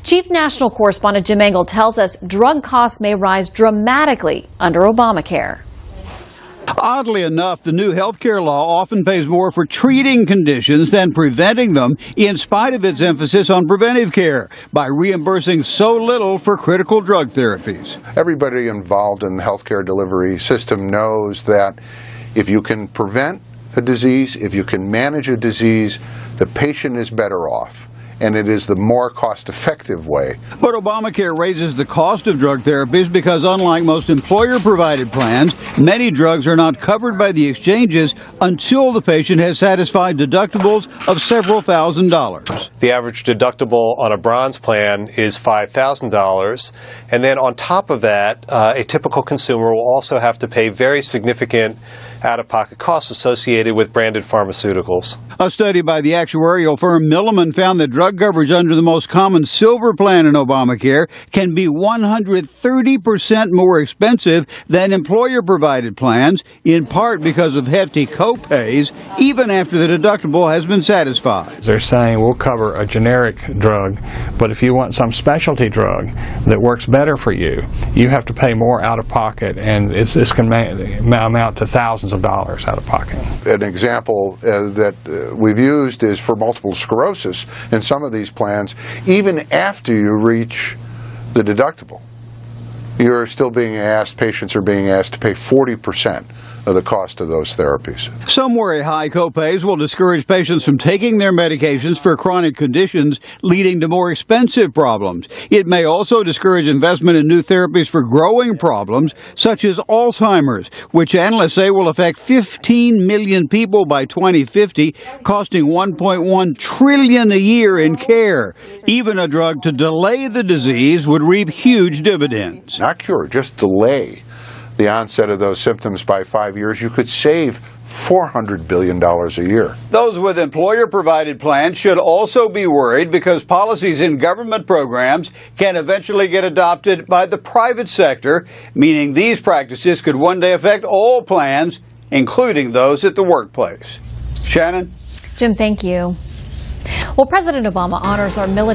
Chief National Correspondent Jim Engel tells us drug costs may rise dramatically under Obamacare. Oddly enough, the new health care law often pays more for treating conditions than preventing them, in spite of its emphasis on preventive care, by reimbursing so little for critical drug therapies. Everybody involved in the healthcare delivery system knows that if you can prevent a disease, if you can manage a disease, the patient is better off. And it is the more cost-effective way. But Obamacare raises the cost of drug therapies because, unlike most employer-provided plans, many drugs are not covered by the exchanges until the patient has satisfied deductibles of several $1,000s. The average deductible on a bronze plan is $5,000, and then on top of that, a typical consumer will also have to pay very significant out-of-pocket costs associated with branded pharmaceuticals. A study by the actuarial firm Milliman found that drug coverage under the most common silver plan in Obamacare can be 130% more expensive than employer-provided plans, in part because of hefty co-pays, even after the deductible has been satisfied. They're saying we'll cover a generic drug, but if you want some specialty drug that works better for you, you have to pay more out-of-pocket, and this can amount to thousands of dollars out of pocket. An example that we've used is for multiple sclerosis. In some of these plans, even after you reach the deductible, you're still being asked, patients are being asked to pay 40% of the cost of those therapies. Some worry high copays will discourage patients from taking their medications for chronic conditions, leading to more expensive problems. It may also discourage investment in new therapies for growing problems, such as Alzheimer's, which analysts say will affect 15 million people by 2050, costing $1.1 trillion a year in care. Even a drug to delay the disease would reap huge dividends. Not cure, just delay the onset of those symptoms by 5 years. You could save $400 billion a year. Those with employer-provided plans should also be worried because policies in government programs can eventually get adopted by the private sector, meaning these practices could one day affect all plans, including those at the workplace. Shannon? Jim, thank you. Well, President Obama honors our military.